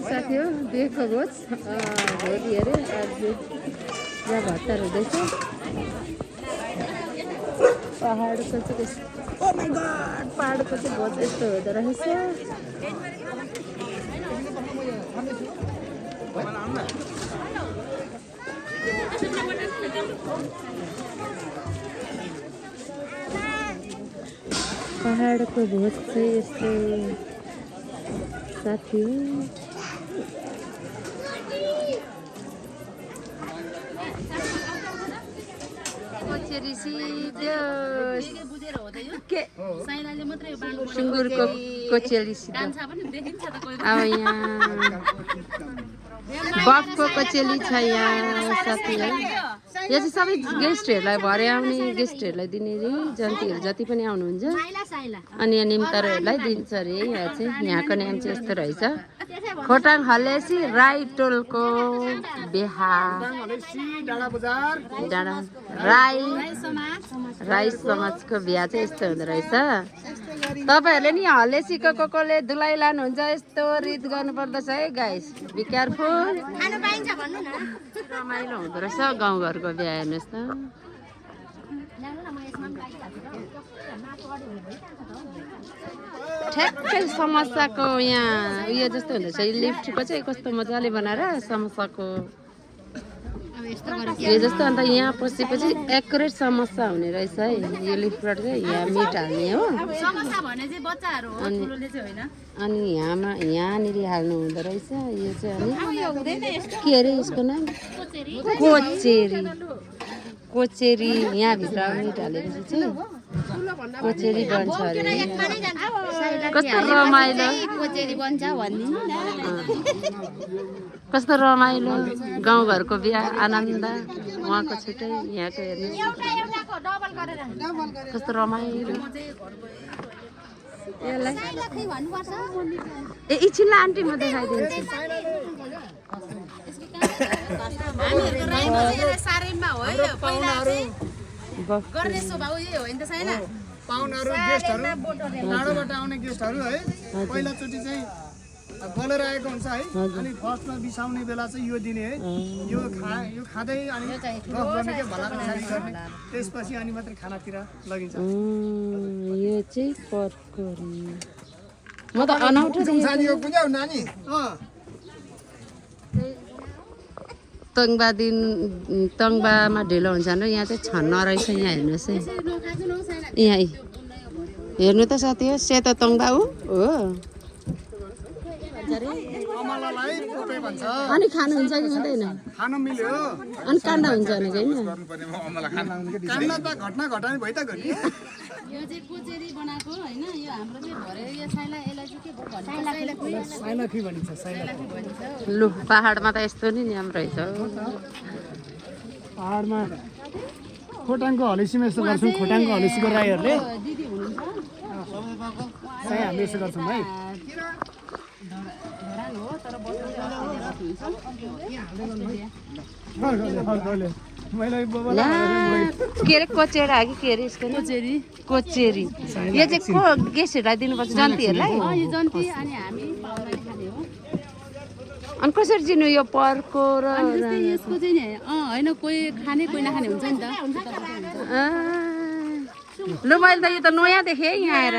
साथी हो बिहेको भोज भोलि अरे आज यहाँ भत्तार हुँदैछ पहाडको चाहिँ ओ माइ गड पहाडको चाहिँ भोज यस्तो हुँदो रहेछ पहाडको भोज चाहिँ यस्तो साथी हो सुँगुरको कोचेली अब यहाँ बफको कोचेली छ यहाँ साथीलाई यो चाहिँ सबै गेस्टहरूलाई भरे आउने गेस्टहरूलाई दिने रे जन्तीहरू जति पनि आउनुहुन्छ अनि यहाँ निम्ताहरूलाई दिन्छ अरे यहाँ चाहिँ यहाँको नाम चाहिँ यस्तो रहेछ खोटाङ हलेसी राई टोलको बिहा डाँडा राई समाजको बिहा चाहिँ यस्तो हुँदो रहेछ तपाईहरुले नि हलेसीको कोकोले धुलाई लानुहुन्छ यस्तो रित गर्नुपर्दछ है गाइस बी केयरफुल खानु पाइन्छ भन्नु न रमाइलो हुँदो रहेछ गाउँघरको बिहा हेर्नुहोस् त ठ्याक्कै समस्याको यहाँ उयो जस्तो हुँदैछ लिफ्टको चाहिँ कस्तो मजाले बनाएर समस्याको यो जस्तो अन्त यहाँ पसेपछि एक्युरेट समस्या हुने रहेछ है यो लिफ्टबाट चाहिँ यहाँ मिट हाल्ने हो अनि यहाँनिर हाल्नु हुँदो रहेछ यो चाहिँ अनि के अरे यसको नाम कोचेरी यहाँभित्र मिट हालेपछि चाहिँ कोचेरी बन्छ अरे कस्तो रमाइलो कस्तो रमाइलो गाउँघरको बिहा आनन्द उहाँको छुट्टै यहाँको हेर्नु कस्तो रमाइलो ए एकछिनलाई आन्टी म देखाइदिन्छु पाहुनाहरू गेस्टहरू टाढोबाट आउने गेस्टहरू है पहिलाचोटि चाहिँ बोलेर आएको हुन्छ है अनि फर्स्टमा बिसाउने बेला चाहिँ यो दिने है यो खाँदै अनि गफ गर्ने के भला पछाडि गर्ने त्यसपछि अनि मात्रै खानातिर लगिन्छ यो चाहिँ पर्कोरी म त अनौठो सानीको पुग्यौ नानी तङबामा ढिलो हुन्छ र यहाँ चाहिँ छन्न रहेछ यहाँ हेर्नुहोस् है यहाँ हेर्नु त साथी हो सेतो तङबा हो अनि खानुहुन्छ कि हुँदैन खानु मिल्यो अनि काण्ड हुन्छ भने घटना घटानी भइ त गयो यो चाहिँ कोचेरी बनाएको हैन यो हाम्रो चाहिँ भरे यो साइला यसलाई चाहिँ के भन्छ साइलाखी भनिन्छ साइलाखी भन्छ लु पहाडमा त यस्तो नि नियम रहेछ पहाडमा खोटाङको हलेसीमा यस्तो गर्छौँ खोटाङको हलेसीको राईहरूले दिदी हुनुहुन्छ चाहिँ हामी यसो गर्छौँ है धरान हो तर के अरे कोचेरा कि के अरे यसको कोचेरी यो चाहिँ को गेस्टहरूलाई दिनुपर्छ जन्तीहरूलाई यो जन्ती अनि हामी पाहुनाले खाने हो अनि कसरी दिनु यो पर्को र जस्तै यसको चाहिँ नि हैन कोही खाने कोही नखाने हुन्छ नि त लु मैले त यो त नयाँ देखेँ है यहाँ आएर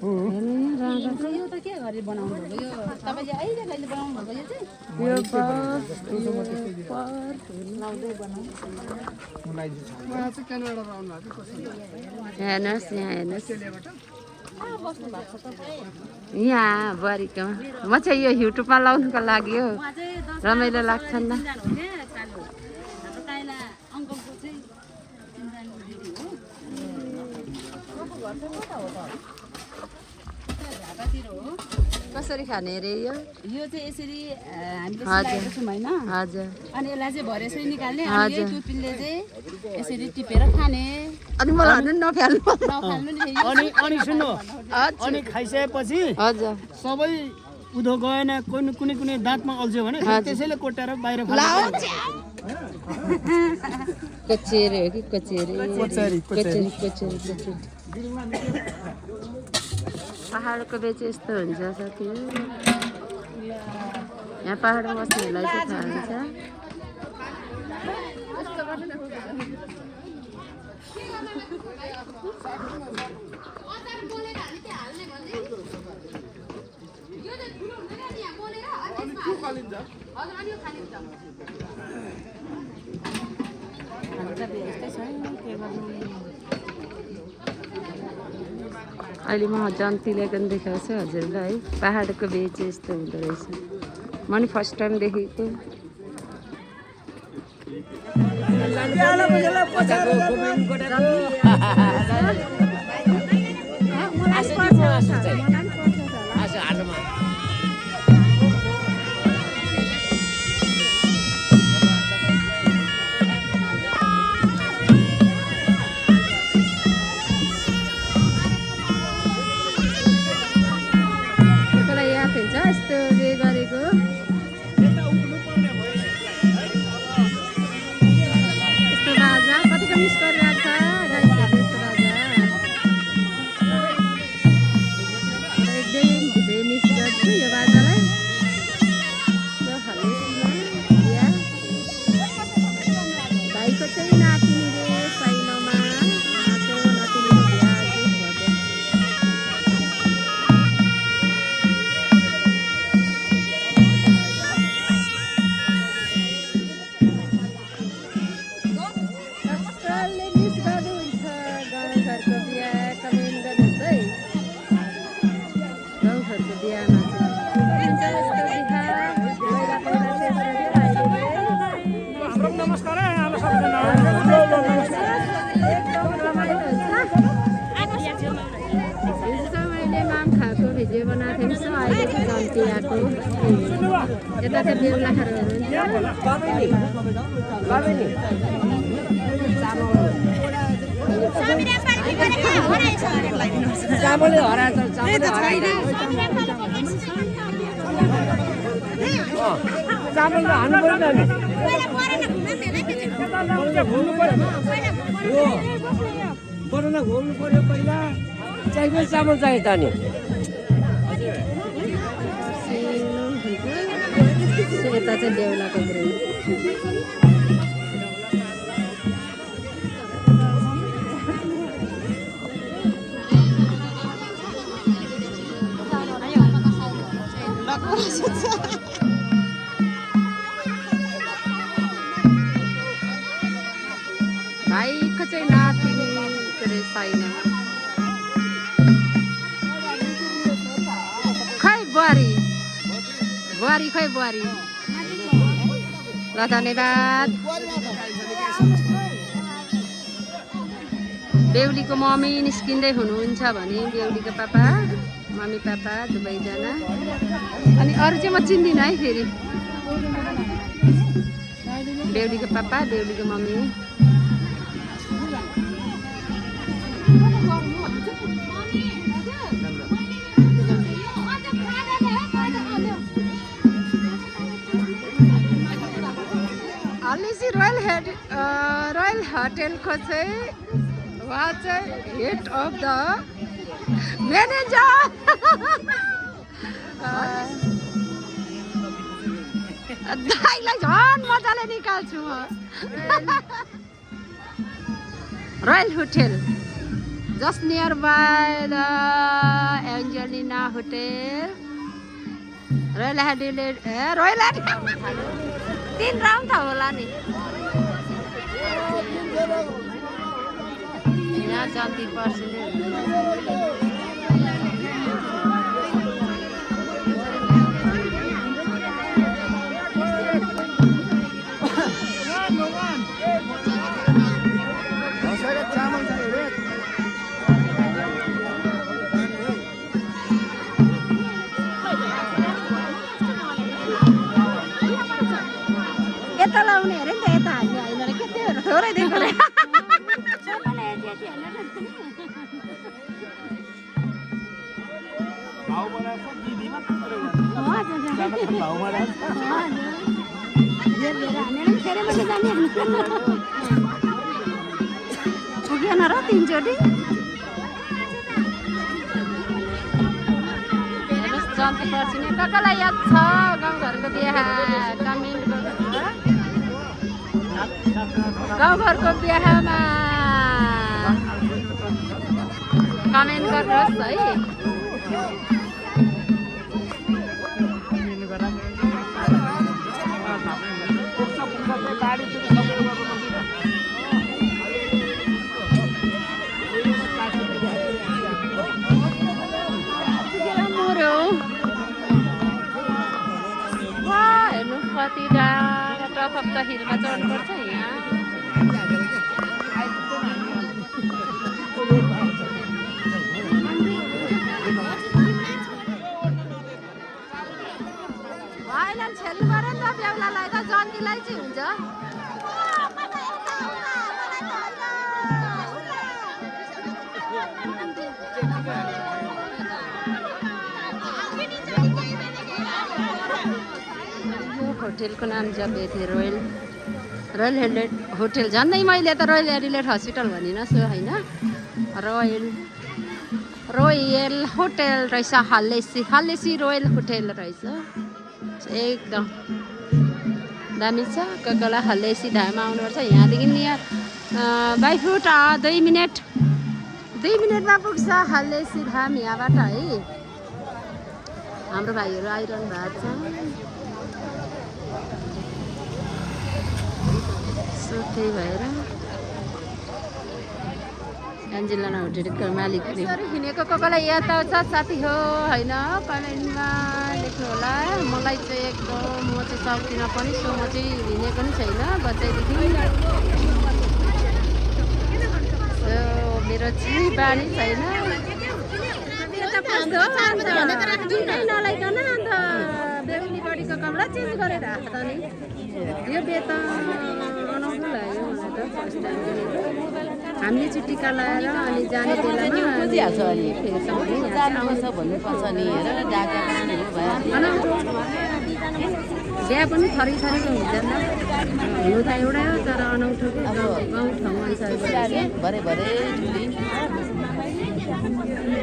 यो त के गरी बनाउनु भएको यो तपाईले अहिले कहिले बनाउनु भएको यो चाहिँ हेर्नुहोस् यहाँ हेर्नुहोस् यहाँ बुहारीकोमा म चाहिँ यो युट्युबमा लाउनुको लागि हो रमाइलो लाग्छ नि कसरी खाने अरे यो चाहिँ यसरी हामीले सिलाएको छौँ हैन हजुर अनि यसलाई चाहिँ भरे यसरी निकाल्ने अनि यही टुपिनले चाहिँ यसरी टिपेर खाने अनि मलाई भन्नु नफाल्नु नफाल्नु नि अनि सुन्नु अनि खाइसकेपछि हजुर सबै उधो गएन कुनै कुनै दाँतमा अल्झ्यो भने त्यसैले कोट्याएर बाहिर कचेरी हो कि कचेरी पहाडको बेच यस्तो हुन्छ साथी यहाँ पाहाडमा बस्नेहरूलाई चाहिँ थाहा हुन्छ। अहिले म जन्ती ल्याइकन देखाएको छु हजुरलाई है। पाहाडको भ्यू चाहिँ यस्तो हुँदो रहेछ। म नि फर्स्ट टाइम देखेको। भिडियो बनाएको थिएँ सो अहिले चाहिँ जन्ती आएको। यता चाहिँ बेहुलाखाहरू चामल चाहियो त नि यता चाहिँ बेहुलाको भाइको चाहिँ नातिनी के अरे साइना खै बुहारी खै बुहारी ल धन्यवाद। बेहुलीको मम्मी निस्किँदै हुनुहुन्छ भने बेहुलीको पापा मम्मी पापा दुवैजना अनि अरू चाहिँ म चिन्दिनँ है। फेरि बेहुलीको पापा बेहुलीको मम्मी रोयल होटेलको चाहिँ उहाँ चाहिँ हेड अफ द म्यानेजर दाइलाई झन् मजाले निकाल्छु म। Royal hotel just near by the Angelina hotel royal hotel royal 3 round था होला नि। यहाँ जन्ती पर्सिने यता लाउने अरे नि त यता हाल्ने होइन रे के त्यो थोरै दिएको रे पुगेन र 3 चोटि जन्ती पर्सिने कसलाई याद छ गाउँघरको बिहा कमेन्ट गर्नुहोस् गाउँघरको बिहामा कमेन्ट गर्नुहोस् है हेर्नु कति डाँडा टप अफ द हिलमा चढ्नुपर्छ यहाँ भाइलाई छेल्नु पऱ्यो नि त बेहुलालाई त जन्तीलाई चाहिँ हुन्छ होटेलको नाम जपे थिएँ रोयल हेरिटेज होटेल झन्डै मैले त रोयल हेरिटेज हस्पिटल भनिनछु होइन रोयल होटेल रहेछ हल्लेसी रोयल होटेल रहेछ एकदम दामी छ कोही हल्लेसी धाममा आउनुपर्छ यहाँदेखि यहाँ बाई फुट 2 मिनटमा पुग्छ हल्लेसी धाम यहाँबाट है हाम्रो भाइहरू आइरहनु भएको छ त्यही भएर एन्जेलिना होटेलको मालिक हिँडेको कसलाई याद आउँछ साथी हो होइन कमेन्टमा लेख्नु होला मलाई चाहिँ एकदम म चाहिँ सक्दिनँ पनि सो म चाहिँ हिँडेको पनि छैन बच्चैदेखि मेरो चाहिँ बानी छैन नलाइकन अन्त बेहुली बडीको कपडा चेन्ज गरेर आएको त नि यो बेता अनौठो लाग्यो मलाई त फर्स्ट टाइम हामीले चाहिँ टिका लगाएर अनि जाने बेलामा बिहा पनि थरी थरीको हुँदैन हुनु त एउटै हो तर अनौठो गाउँ ठाउँ अनुसार भरे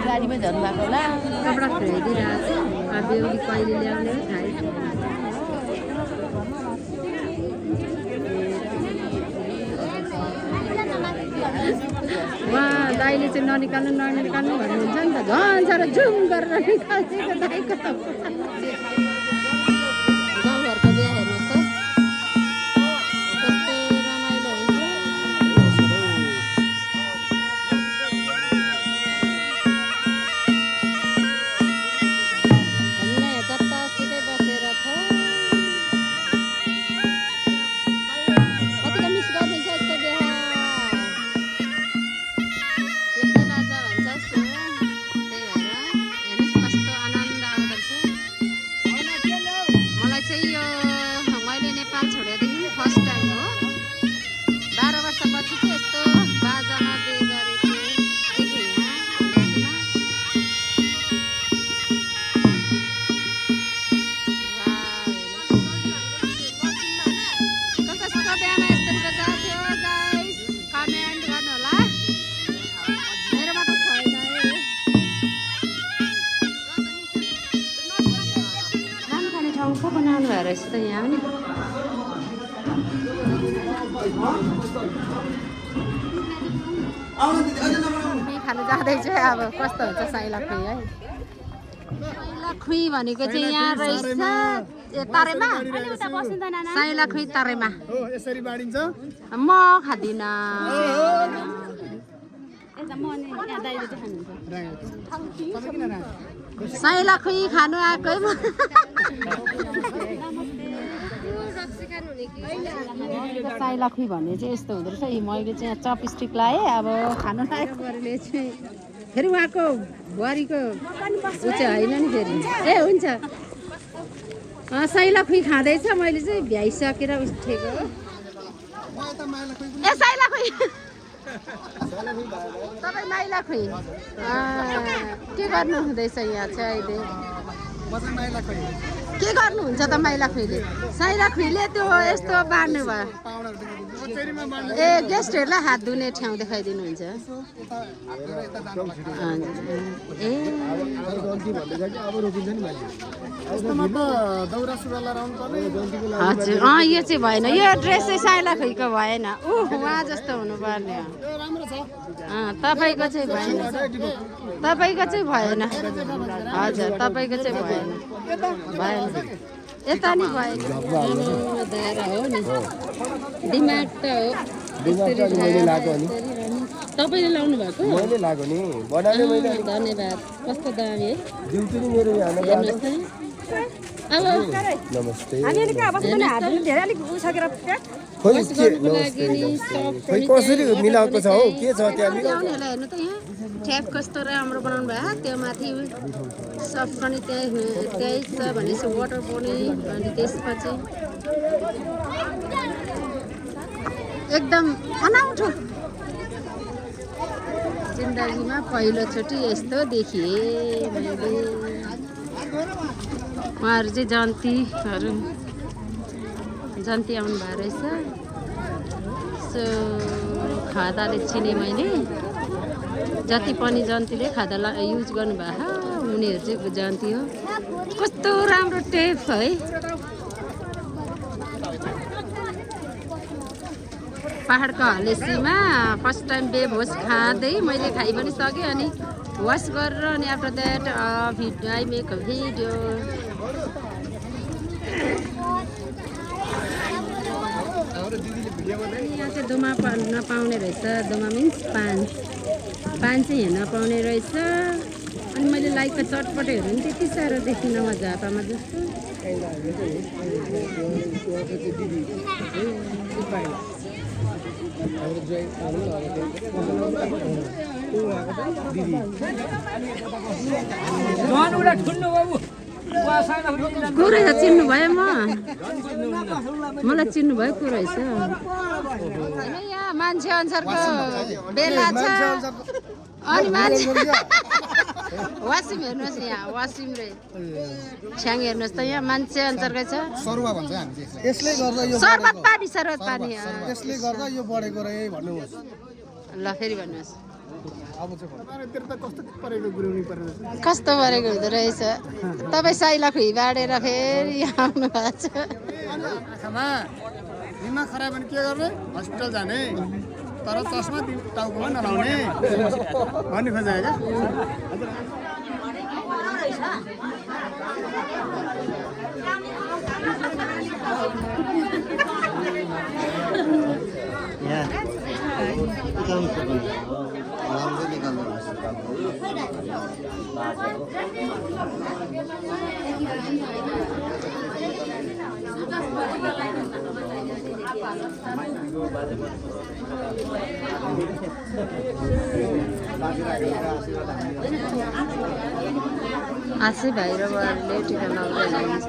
गाडीमै झर्नु भएको होला कपडा फेरिदिइरहेको छु बेहुली कहिले ल्याउने हो थाहै उहाँ दाइले चाहिँ ननिकाल्नु भन्नुहुन्छ नि त झन् साह्रो जुम गरेर निकाल्छेको दाइको गाउँघरको बिहा हेर्नुहोस् त कस्तो रमाइलो हुन्छ जतासुकै बसेर छ कतिको मिस गरिदिन्छ यस्तो बिहा बनाउनु भएर रहेछ त यहाँ पनि खानु जाँदैछु अब कस्तो हुन्छ साइला खुइ है साइला खुइ भनेको चाहिँ यहाँ रहेछ तरेमा साइला खुइ तरेमा यसरी बाडिन्छ म खाँदिनँ साइला खुइ खानु आएको साइला खुइ भन्ने चाहिँ यस्तो हुँदो रहेछ मैले चाहिँ चपस्टिक लगाएँ अब खानु लाग्यो गरेले चाहिँ फेरि उहाँको बुहारीको ऊ चाहिँ होइन नि फेरि ए हुन्छ साइला खुइ खाँदैछ मैले चाहिँ भ्याइसकेर उठेको ए साइला खुइ तपाईँ माइला खुइ के गर्नु हुँदैछ यहाँ चाहिँ अहिले म चाहिँ माइला खुइ के गर्नुहुन्छ त माइला खुइले साइला खुइले त्यो यस्तो बाँड्नु भयो ए गेस्टहरूलाई हात धुने ठाउँ देखाइदिनुहुन्छ ए हजुर यो चाहिँ भएन यो ड्रेस चाहिँ साइला खुइको भएन उहाँ जस्तो हुनुपर्ने हो तपाईँको चाहिँ भएन तपाईँको चाहिँ भएन हजुर तपाईँको चाहिँ भएन भएन यता नि भएन हो नि दिमाग त हो तपाईँले लाउनु भएको धन्यवाद कस्तो दामी है अब नमस्ते कसरी मिलाएको छ हौ के छ त्यहाँ मिलाउनेलाई हेर्नु त यहाँ ट्याप कस्तो राम्रो बनाउनु भयो त्यो माथि सफ्ट पनि त्यही छ भनेपछि वाटर पनि अनि त्यसपछि एकदम अनौठो जिन्दगीमा पहिलोचोटि यस्तो देखेँ मैले उहाँहरू चाहिँ जन्ती आउनु भएको रहेछ सो खादाले चिने मैले जति पनि जन्तीले खादा युज गर्नुभएको उनीहरू चाहिँ जन्ती हो कस्तो राम्रो टेप है पहाडको हलेसीमा फर्स्ट टाइम बेभोज खाँदै मैले खाइ पनि सकेँ अनि वास गरेर अनि after that I make a video यहाँ चाहिँ दुमा नपाउने रहेछ दुमा मिन्स पान चाहिँ हेर्न पाउने रहेछ अनि मैले लाइकको चटपटेहरू पनि त्यति साह्रो देखिनँ म झापामा जस्तो को रहेछ चिन्नु भयो मलाई चिन्नु भयो को रहेछ यहाँ मान्छे अनुसारको बेला छ अनि मान्छे वासिम हेर्नुहोस् यहाँ वासिम रे छ्याङ हेर्नुहोस् त यहाँ मान्छे अनुसारकै छ सरुवा भन्छ हामी यसले गर्दा यो शरबत पानी यसले गर्दा यो बढेको रहे भन्नुहोस् ल फेरि भन्नुहोस् अब चाहिँ तेरो त कस्तो परेको गुरुनी पर्ने कस्तो परेको हुँदो रहेछ तपाईँ साइला खुइ बाँडेर फेरि आउनु भएको छ आँखामा दिमाग खराब भने के गर्ने हस्पिटल जाने तर चस्मा टाउकोमा नलाउने भन्ने खोजेको आशै भाइ र बुवाले टिका लाउँदै हुनुहुन्छ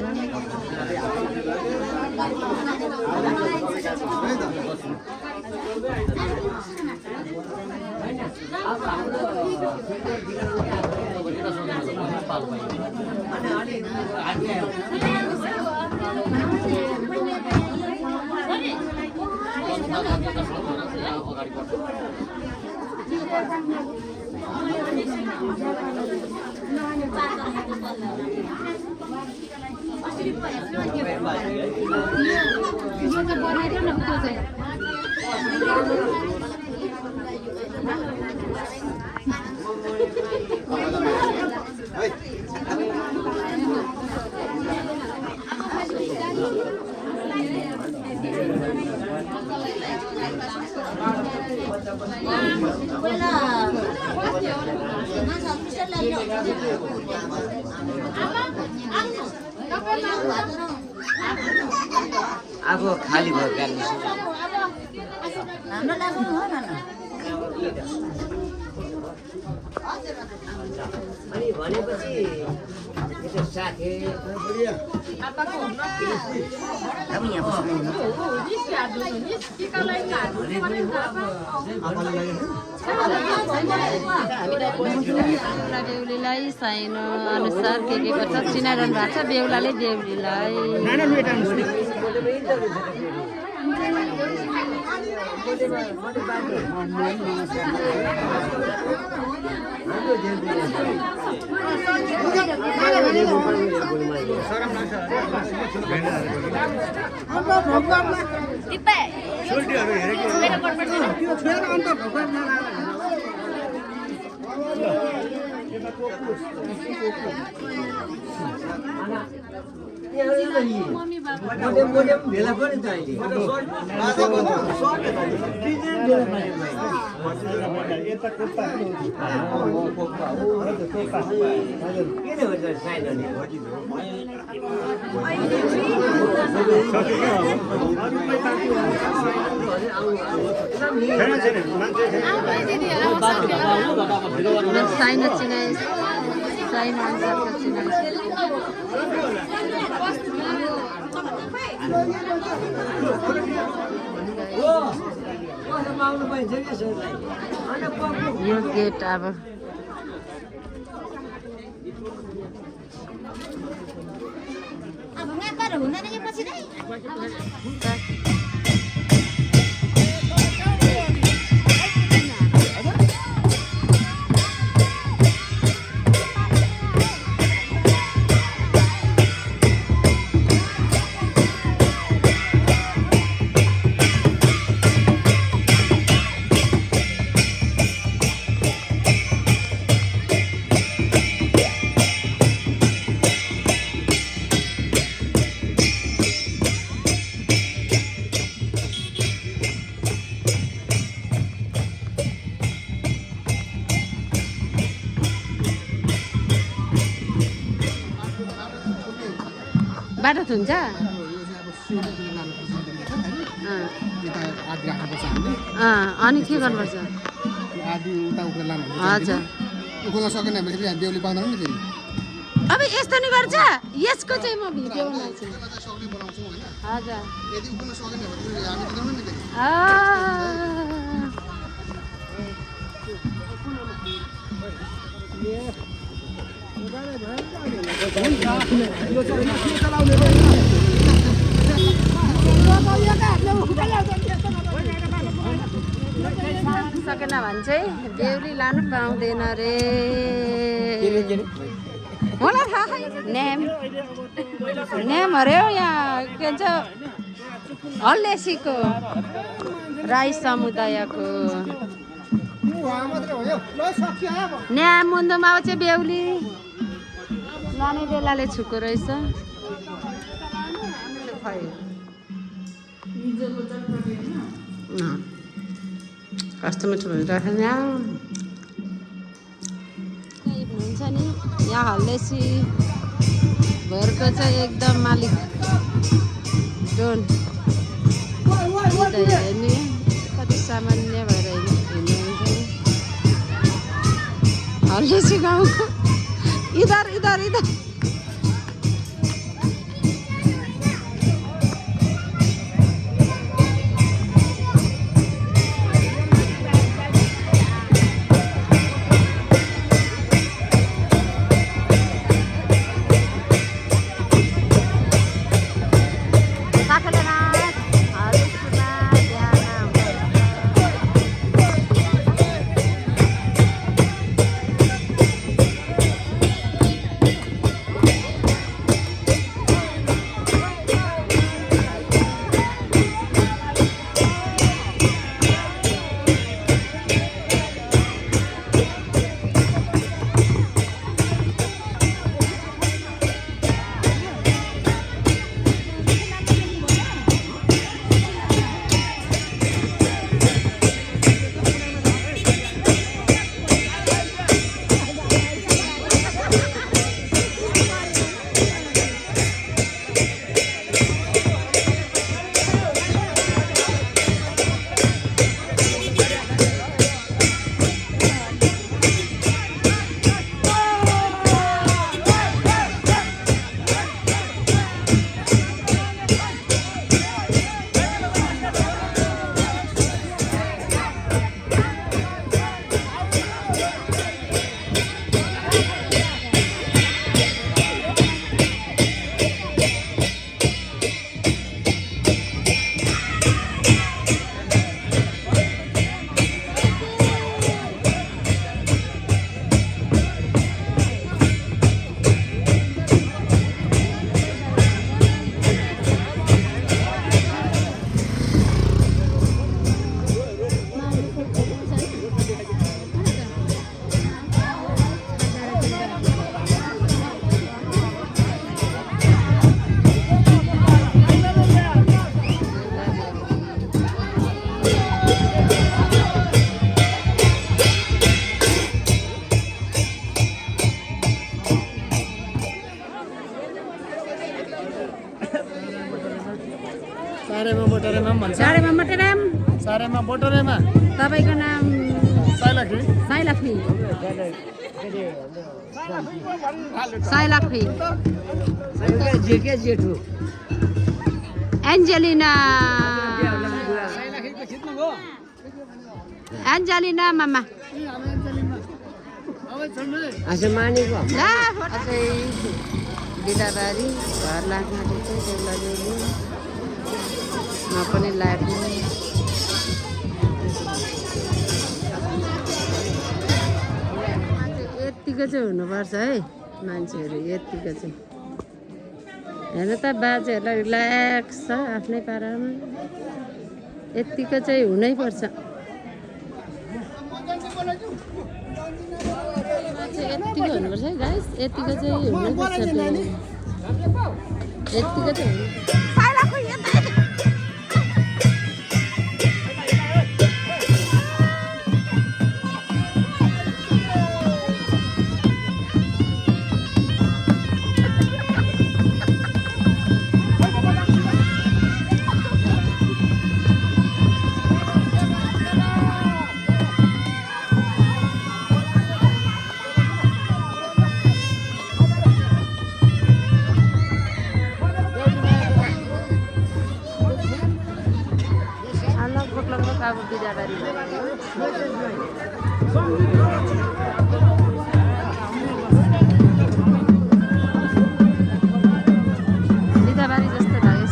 अब खाली भयो गाली अनि भनेपछि यसो साथे अब यहाँ बेहुला बेहुलीलाई साइनो अनुसार के गर्छ चिनाइरहनु भएको छ बेहुलाले बेहुलीलाई भेला पनि त अहिले किन भन्छ साइनो नि साइनो चिनाइ साइनो अनुसारको चिनाइ यो गेट अब हुँदैन यो पछि नै बाटो थुन्छ अनि के गर्नुपर्छ हजुर अब यस्तो नि गर्छ यसको चाहिँ म भिडियो बनाउँछु हजुर सकेन भने चाहिँ बेहुली लानु पाउँदैन रे मलाई थाहा छैन नेम अरे हौ यहाँ के भन्छ हल्लेसीको राई समुदायको न्याम मुन्दुमा चाहिँ बेहुली लाने बेलाले छुको रहेछ कस्तो मिठो भइरहेको छ यहाँ हुन्छ नि यहाँ हल्लेसी घरको चाहिँ एकदम मालिक डोन हेर्ने कति सामान्य भएर हिँड्नुहुन्छ नि हल्लेसी गाउँको इधर इधर इधर सारेमा बोटरेमा पनि भन्छ सारेमा मटेराम सारेमा बोटरेमा तपाईँको नाम साइलखी साइलक्ष्मी साइलक्ष्मी जेके जेठो एन्जेलिना एन्जेलिना मामा अच्छा मानेको अझै दिदाबारी घर लाग्न चाहिँ देउलादेउली म पनि लाग्नु यत्तिको चाहिँ हुनुपर्छ है मान्छेहरू यत्तिको चाहिँ हेर्नु त बाजेहरूलाई रिल्याक्स छ आफ्नै पारामा यत्तिको चाहिँ हुनैपर्छ यत्तिको हुनुपर्छ है गाइस यत्तिको चाहिँ हुनुपर्छ यत्तिको चाहिँ अब बिदाबारी बिदाबारी जस्तो लाग्यो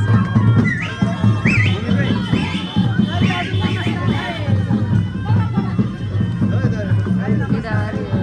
बिदाबारी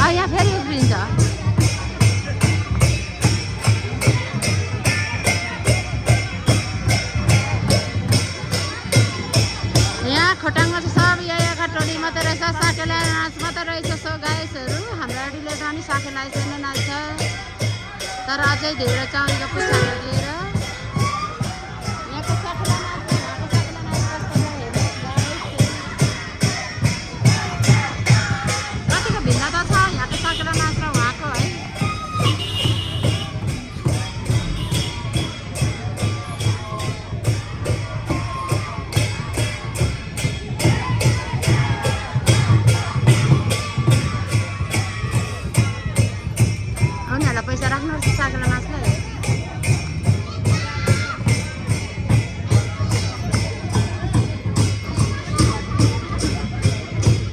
यहाँ फेरि उफ्रिन्छ यहाँ खोटाङमा चाहिँ सब यहाँ टोली मात्रै रहेछ साकेला नाच मात्रै रहेछ सो गाइसहरू हाम्रो डिलेट पनि साकेला नै नाच्छ तर अझै धेरै चाउनीको पुच्छाहरू लिएर यहाँको साकेला नाच कतिको भिन्नता छ यहाँको साकेला नाच र उहाँको है उनीहरूलाई पैसा राख्नुपर्छ साकेला नाचलाई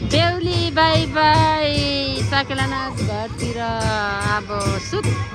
बेहुली बाई बाई साकेला नाच घरतिर अब सुत